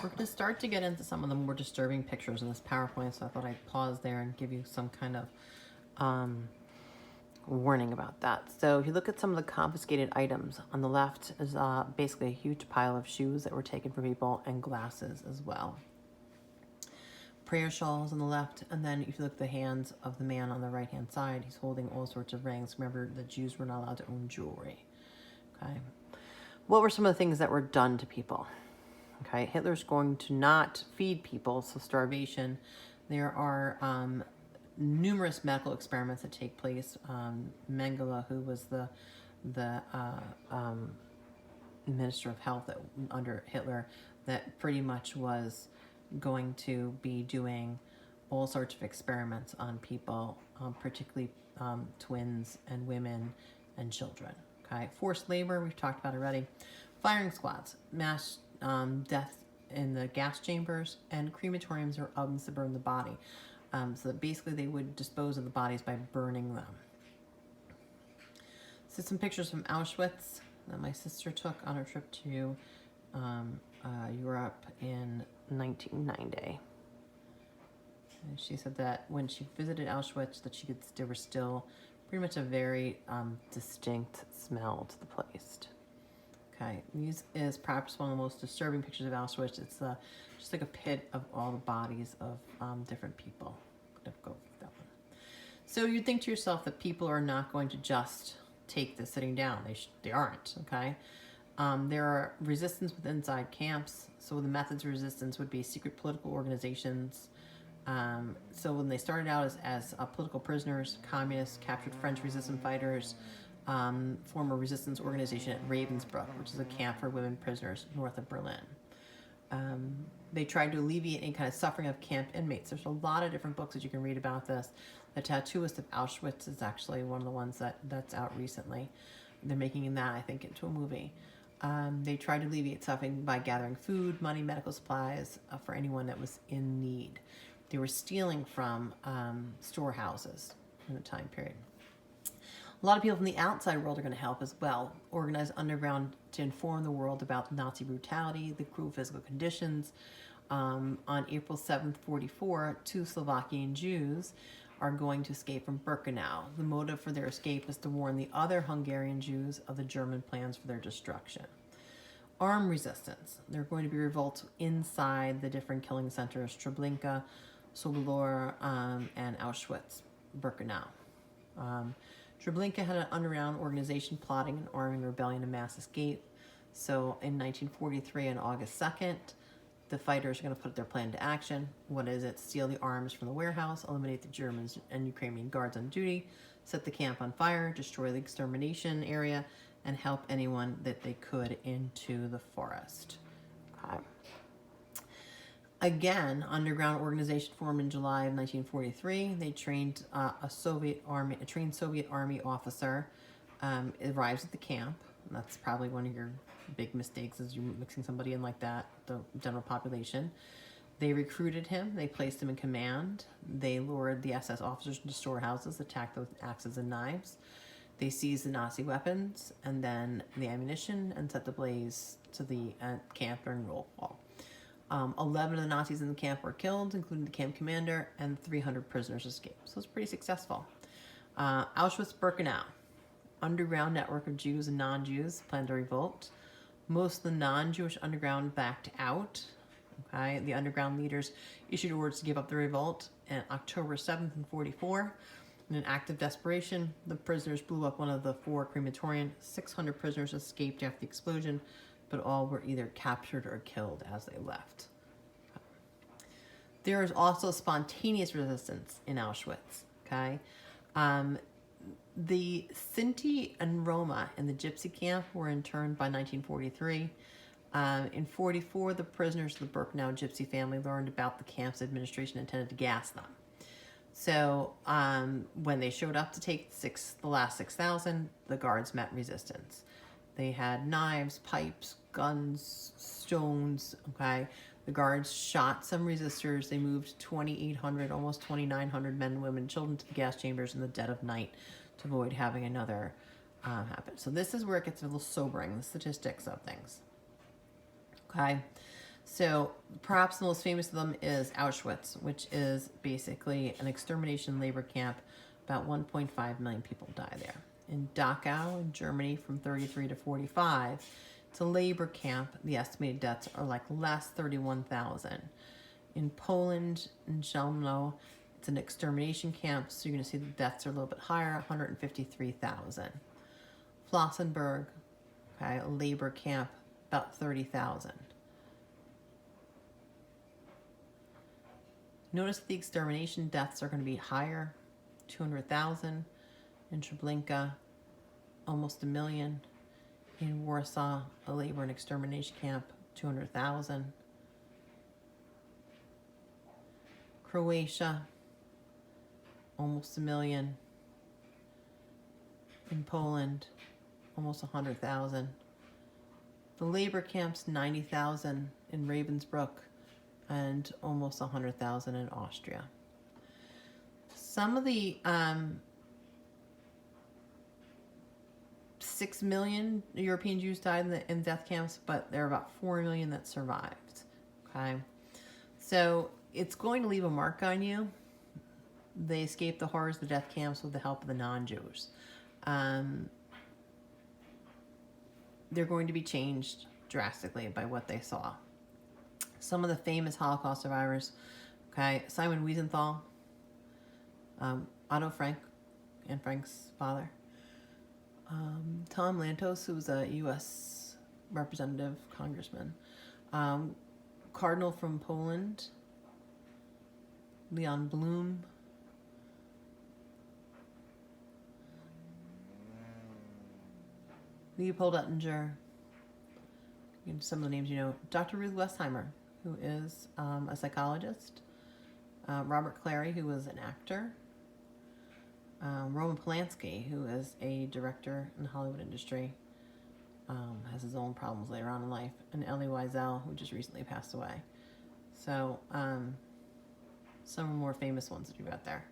We're going to start to get into some of the more disturbing pictures in this PowerPoint, so I thought I'd pause there and give you some kind of warning about that. So if you look at some of the confiscated items, on the left is basically a huge pile of shoes that were taken from people and glasses as well. Prayer shawls on the left, and then if you look at the hands of the man on the right-hand side, he's holding all sorts of rings. Remember, the Jews were not allowed to own jewelry. Okay. What were some of the things that were done to people? Okay, Hitler's going to not feed people, so starvation. There are numerous medical experiments that take place. Mengele, who was the Minister of Health under Hitler, that pretty much was going to be doing all sorts of experiments on people, particularly twins and women and children. Okay, forced labor, we've talked about already. Firing squads, mass death in the gas chambers, and crematoriums or ovens to burn the body. So that basically they would dispose of the bodies by burning them. So some pictures from Auschwitz that my sister took on her trip to Europe in 1990. And she said that when she visited Auschwitz, that there was still pretty much a very distinct smell to the place. Okay, these is perhaps one of the most disturbing pictures of Auschwitz. It's just like a pit of all the bodies of different people. I'm gonna go with that one. So you'd think to yourself that people are not going to just take this sitting down. They aren't, okay? There are resistance within inside camps. So the methods of resistance would be secret political organizations. So when they started out as political prisoners, communists captured French resistance fighters, form a resistance organization at Ravensbrück, which is a camp for women prisoners north of Berlin. They tried to alleviate any kind of suffering of camp inmates. There's a lot of different books that you can read about this. The Tattooist of Auschwitz is actually one of the ones that's out recently. They're making that, I think, into a movie. They tried to alleviate suffering by gathering food, money, medical supplies for anyone that was in need. They were stealing from storehouses in the time period. A lot of people from the outside world are going to help as well. Organize underground to inform the world about Nazi brutality, the cruel physical conditions. On April 7th, 1944, 2 Slovakian Jews are going to escape from Birkenau. The motive for their escape is to warn the other Hungarian Jews of the German plans for their destruction. Armed resistance. There are going to be revolts inside the different killing centers, Treblinka, Sobolor, and Auschwitz, Birkenau. Treblinka had an underground organization plotting and arming rebellion and mass escape. So in 1943, on August 2nd, the fighters are going to put their plan into action. What is it? Steal the arms from the warehouse, eliminate the Germans and Ukrainian guards on duty, set the camp on fire, destroy the extermination area, and help anyone that they could into the forest. Okay. Again, underground organization formed in July of 1943. They trained a trained Soviet army officer. Arrives at the camp. That's probably one of your big mistakes, is you mixing somebody in like that, the general population. They recruited him. They placed him in command. They lured the SS officers into storehouses, attacked them with axes and knives. They seized the Nazi weapons and then the ammunition and set the blaze to the camp during roll call. 11 of the Nazis in the camp were killed, including the camp commander, and 300 prisoners escaped. So it's pretty successful. Auschwitz-Birkenau. Underground network of Jews and non-Jews planned to revolt. Most of the non-Jewish underground backed out. Okay, the underground leaders issued orders to give up the revolt. And October 7th, 1944, in an act of desperation, the prisoners blew up one of the 4 crematoriums. 600 prisoners escaped after the explosion, but all were either captured or killed as they left. There is also spontaneous resistance in Auschwitz. Okay, the Sinti and Roma in the Gypsy camp were interned by 1943. In 44, the prisoners of the Birkenau Gypsy family learned about the camp's administration intended to gas them. So when they showed up to take the last 6,000, the guards met resistance. They had knives, pipes, guns, stones, okay? The guards shot some resistors. They moved 2,800, almost 2,900 men, women, children to the gas chambers in the dead of night to avoid having another happen. So this is where it gets a little sobering, the statistics of things. Okay, So perhaps the most famous of them is Auschwitz, which is basically an extermination labor camp. About 1.5 million people die there. In Dachau, in Germany, from 33 to 45, it's a labor camp. The estimated deaths are like less 31,000. In Poland, in Chełmno, it's an extermination camp, so you're going to see the deaths are a little bit higher, 153,000. Flossenburg, okay, a labor camp, about 30,000. Notice the extermination deaths are going to be higher, 200,000. In Treblinka, almost 1 million. In Warsaw, a labor and extermination camp, 200,000. Croatia, almost 1 million. In Poland, almost 100,000. The labor camps, 90,000 in Ravensbrück, and almost 100,000 in Austria. Some of the 6 million European Jews died in death camps, but there are about 4 million that survived. Okay, so it's going to leave a mark on you. They escaped the horrors of the death camps with the help of the non-Jews. They're going to be changed drastically by what they saw. Some of the famous Holocaust survivors, okay, Simon Wiesenthal, Otto Frank, Anne Frank's father, Tom Lantos, who was a U.S. representative, congressman, Cardinal from Poland, Leon Blum, Leopold Ettinger, some of the names you know, Dr. Ruth Westheimer, who is a psychologist, Robert Clary, who was an actor, Roman Polanski, who is a director in the Hollywood industry, has his own problems later on in life, and Elie Wiesel, who just recently passed away. So some more famous ones that you've got there.